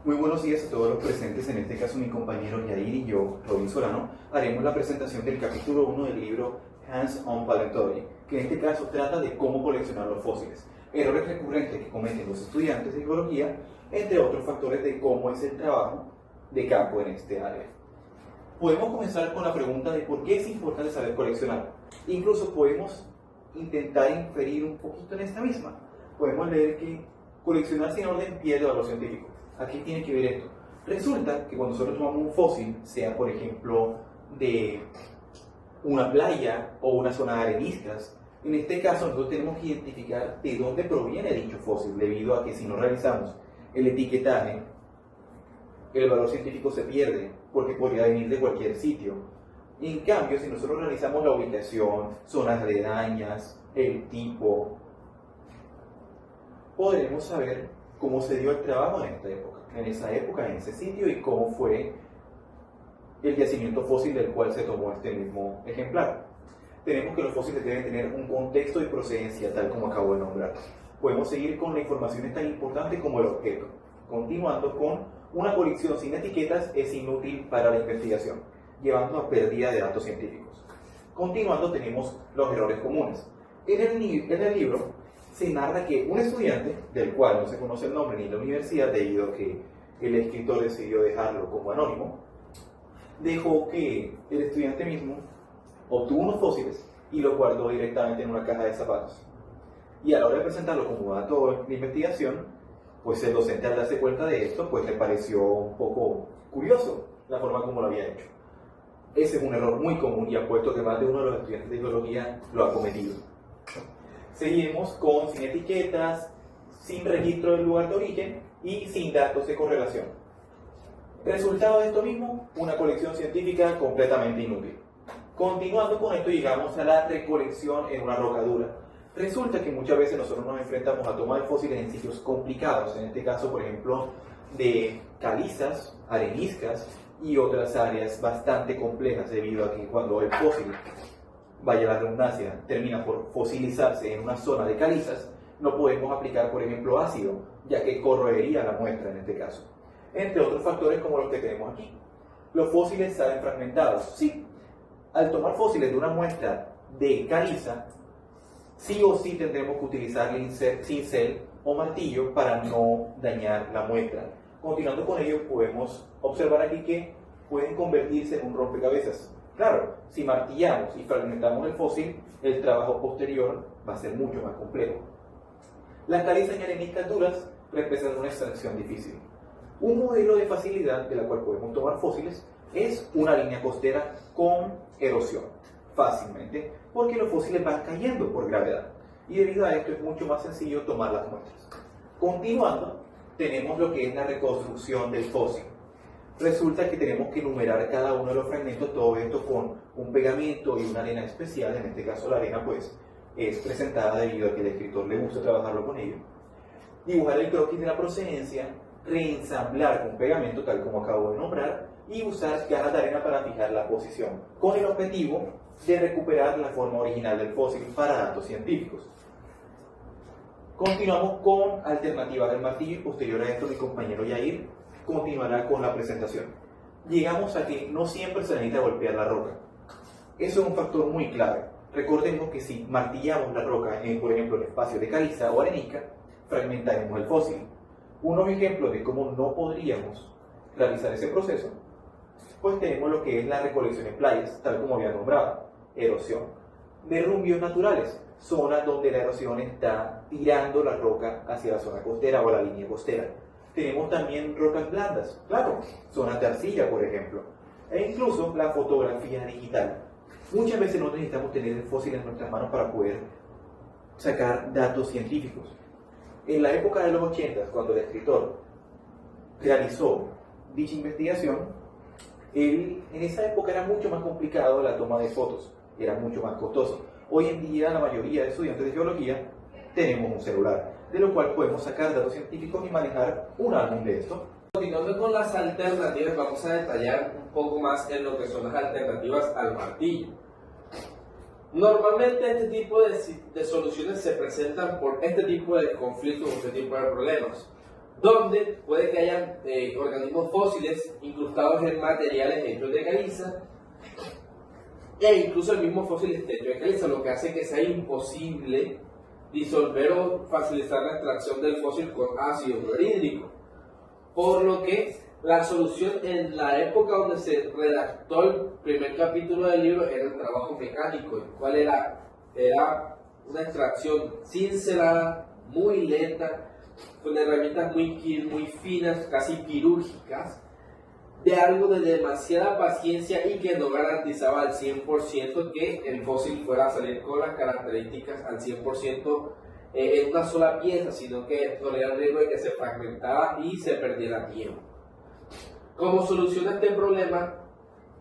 Muy buenos días a todos los presentes, en este caso mi compañero Yair y yo, Robin Solano, haremos la presentación del capítulo 1 del libro Hands-on Paleontology, que en este caso trata de cómo coleccionar los fósiles, errores recurrentes que cometen los estudiantes de geología, entre otros factores de cómo es el trabajo de campo en este área. Podemos comenzar con la pregunta de por qué es importante saber coleccionar. Incluso podemos intentar inferir un poquito en esta misma. Podemos leer que coleccionar sin orden pierde valor científico. ¿A qué tiene que ver esto? Resulta que cuando nosotros tomamos un fósil, sea por ejemplo de una playa o una zona de areniscas, en este caso nosotros tenemos que identificar de dónde proviene dicho fósil, debido a que si no realizamos el etiquetaje, el valor científico se pierde, porque podría venir de cualquier sitio. En cambio, si nosotros realizamos la ubicación, zonas aledañas, el tipo, podremos saber cómo se dio el trabajo en esa época, en ese sitio, y cómo fue el yacimiento fósil del cual se tomó este mismo ejemplar. Tenemos que los fósiles deben tener un contexto y procedencia, tal como acabo de nombrar. Podemos seguir con la información tan importante como el objeto. Continuando con una colección sin etiquetas es inútil para la investigación, llevando a pérdida de datos científicos. Continuando tenemos los errores comunes. En el libro se narra que un estudiante, del cual no se conoce el nombre ni la universidad, debido a que el escritor decidió dejarlo como anónimo, dejó que el estudiante mismo obtuvo unos fósiles y los guardó directamente en una caja de zapatos. Y a la hora de presentarlo como dato de investigación, pues el docente, al darse cuenta de esto, pues le pareció un poco curioso la forma como lo había hecho. Ese es un error muy común y apuesto que más de uno de los estudiantes de geología lo ha cometido. Seguimos con sin etiquetas, sin registro del lugar de origen y sin datos de correlación. Resultado de esto mismo, una colección científica completamente inútil. Continuando con esto, llegamos a la recolección en una roca dura. Resulta que muchas veces nosotros nos enfrentamos a tomar fósiles en sitios complicados, en este caso, por ejemplo, de calizas, areniscas y otras áreas bastante complejas, debido a que cuando el fósil, vaya la redundancia, termina por fosilizarse en una zona de calizas, no podemos aplicar, por ejemplo, ácido, ya que corroería la muestra en este caso. Entre otros factores como los que tenemos aquí. Los fósiles salen fragmentados. Sí, al tomar fósiles de una muestra de caliza, sí o sí tendremos que utilizar cincel o martillo para no dañar la muestra. Continuando con ello, podemos observar aquí que pueden convertirse en un rompecabezas. Claro, si martillamos y fragmentamos el fósil, el trabajo posterior va a ser mucho más complejo. Las calizas y areniscas duras representan una extracción difícil. Un modelo de facilidad de la cual podemos tomar fósiles es una línea costera con erosión, fácilmente, porque los fósiles van cayendo por gravedad, y debido a esto es mucho más sencillo tomar las muestras. Continuando, tenemos lo que es la reconstrucción del fósil. Resulta que tenemos que numerar cada uno de los fragmentos, todo esto con un pegamento y una arena especial. En este caso la arena pues es presentada debido a que el escritor le gusta trabajarlo con ello. Dibujar el croquis de la procedencia, reensamblar con pegamento tal como acabo de nombrar y usar cajas de arena para fijar la posición, con el objetivo de recuperar la forma original del fósil para datos científicos. Continuamos con alternativas del martillo y posterior a esto mi compañero Yair continuará con la presentación. Llegamos a que no siempre se necesita golpear la roca. Eso es un factor muy clave. Recordemos que si martillamos la roca en, por ejemplo, el espacio de caliza o arenisca, fragmentaremos el fósil. Unos ejemplos de cómo no podríamos realizar ese proceso, pues tenemos lo que es la recolección en playas, tal como había nombrado, erosión. Derrumbios naturales, zonas donde la erosión está tirando la roca hacia la zona costera o la línea costera. Tenemos también rocas blandas, claro, zonas de arcilla, por ejemplo, e incluso la fotografía digital. Muchas veces no necesitamos tener el fósil en nuestras manos para poder sacar datos científicos. En la época de los 80, cuando el escritor realizó dicha investigación, en esa época era mucho más complicado la toma de fotos, era mucho más costoso. Hoy en día la mayoría de estudiantes de geología tenemos un celular, de lo cual podemos sacar datos científicos y manejar un álbum de esto. Continuando con las alternativas, vamos a detallar un poco más en lo que son las alternativas al martillo. Normalmente este tipo de soluciones se presentan por este tipo de conflictos o este tipo de problemas. donde puede que haya organismos fósiles incrustados en materiales hechos de caliza, e incluso el mismo fósil esté hecho de caliza, lo que hace que sea imposible disolver o facilitar la extracción del fósil con ácido clorhídrico. Por lo que la solución en la época donde se redactó el primer capítulo del libro era el trabajo mecánico, el cual era una extracción cincelada, muy lenta, con herramientas muy finas, casi quirúrgicas, de algo de demasiada paciencia y que no garantizaba al 100% que el fósil fuera a salir con las características al 100% en una sola pieza, sino que corría el riesgo de que se fragmentara y se perdiera tiempo. Como solución a este problema,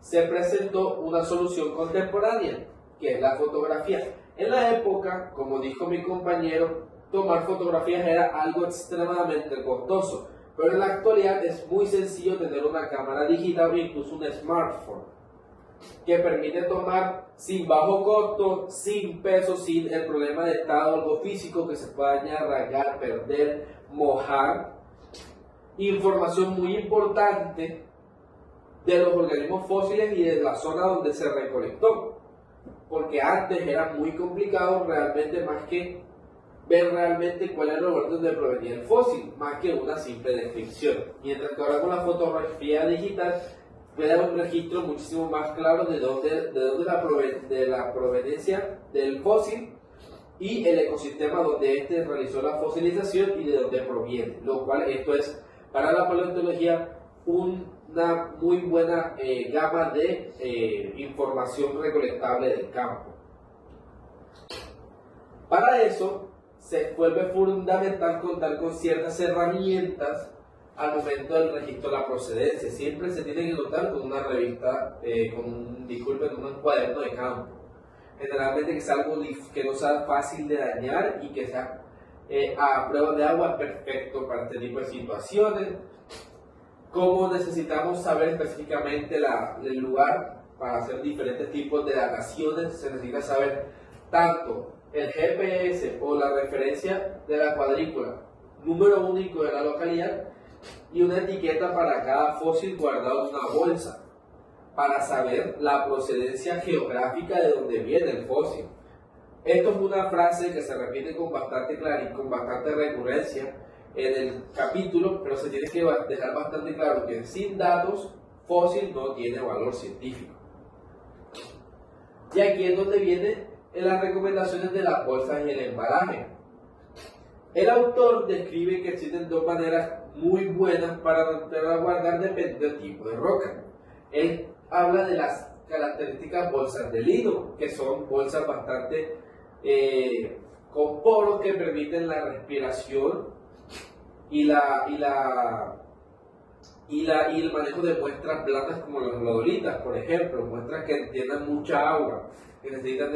se presentó una solución contemporánea, que es la fotografía. En la época, como dijo mi compañero, tomar fotografías era algo extremadamente costoso, pero en la actualidad es muy sencillo tener una cámara digital o incluso un smartphone que permite tomar sin bajo costo, sin peso, sin el problema de estado algo físico que se pueda dañar, rayar, perder, mojar. Información muy importante de los organismos fósiles y de la zona donde se recolectó, porque antes era muy complicado realmente, más que ver realmente cuál era el lugar donde provenía el fósil, más que una simple descripción. Mientras que ahora con la fotografía digital puede dar un registro muchísimo más claro de la proveniencia del fósil y el ecosistema donde éste realizó la fosilización y de dónde proviene, lo cual esto es para la paleontología una muy buena gama de información recolectable del campo. Para eso se vuelve fundamental contar con ciertas herramientas al momento del registro de la procedencia. Siempre se tiene que contar con una revista, con un cuaderno de campo. Generalmente que sea algo que no sea fácil de dañar y que sea a prueba de agua perfecto para este tipo de situaciones. Como necesitamos saber específicamente el lugar para hacer diferentes tipos de dataciones, se necesita saber tanto el GPS o la referencia de la cuadrícula, número único de la localidad y una etiqueta para cada fósil guardado en una bolsa para saber la procedencia geográfica de donde viene el fósil. Esto es una frase que se repite con bastante recurrencia en el capítulo, pero se tiene que dejar bastante claro que sin datos, fósil no tiene valor científico. Y aquí es donde vienen las recomendaciones de las bolsas y el embalaje. El autor describe que existen dos maneras muy buenas para guardar dependiendo del tipo de roca. Él habla de las características bolsas de lino, que son bolsas bastante con poros que permiten la respiración y el manejo de muestras blandas como las glodolitas, por ejemplo, muestras que entiendan mucha agua, que necesitan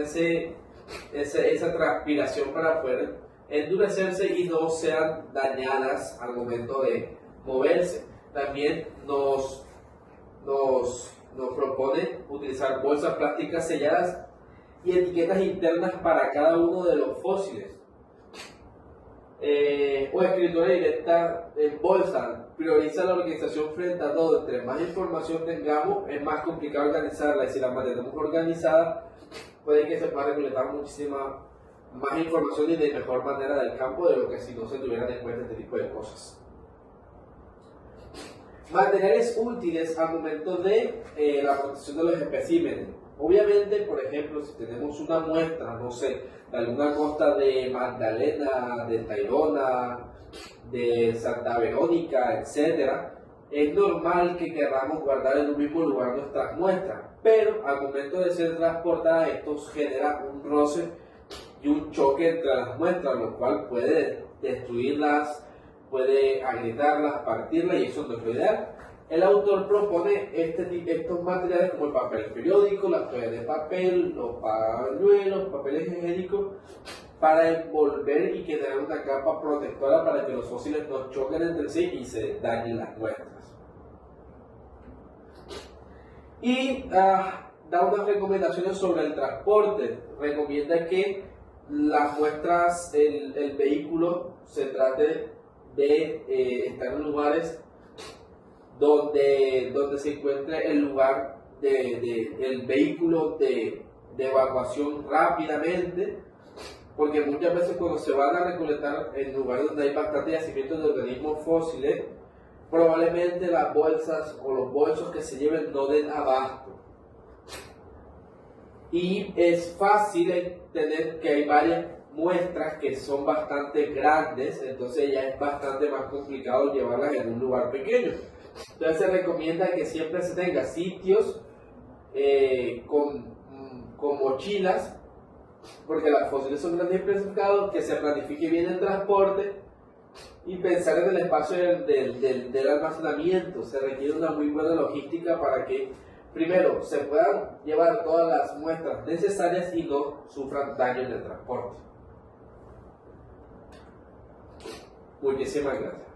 esa transpiración para poder endurecerse y no sean dañadas al momento de moverse. También nos propone utilizar bolsas plásticas selladas y etiquetas internas para cada uno de los fósiles. O escritura directa en bolsa. Prioriza la organización frente a todo. Entre más información tengamos, es más complicado organizarla, y si la mantenemos organizada, puede que se pueda recolectar muchísima más información y de mejor manera del campo de lo que si no se tuvieran en cuenta este tipo de cosas. Materiales útiles al momento de la protección de los especímenes. Obviamente, por ejemplo, si tenemos una muestra, no sé, de alguna costa de Magdalena, de Tayrona, de Santa Verónica, etc., es normal que queramos guardar en un mismo lugar nuestras muestras, pero al momento de ser transportadas, esto genera un roce y un choque entre las muestras, lo cual puede destruirlas, puede agrietarlas, partirlas, y eso no es lo ideal. El autor propone estos materiales como el papel periódico, las toallas de papel, los pañuelos, papeles higiénicos, para envolver y crear una capa protectora para que los fósiles no choquen entre sí y se dañen las muestras. Y da unas recomendaciones sobre el transporte. Recomienda que las muestras, el vehículo se trate de estar en lugares donde se encuentre el lugar del vehículo de evacuación rápidamente, porque muchas veces cuando se van a recolectar en lugares donde hay bastante yacimientos de organismos fósiles, probablemente las bolsas o los bolsos que se lleven no den abasto. Y es fácil tener que hay varias muestras que son bastante grandes, entonces ya es bastante más complicado llevarlas en un lugar pequeño. Entonces se recomienda que siempre se tenga sitios con mochilas, porque las fósiles son grandes y planificados, que se planifique bien el transporte y pensar en el espacio del almacenamiento. Se requiere una muy buena logística para que primero se puedan llevar todas las muestras necesarias y no sufran daños en el transporte. Muchísimas gracias.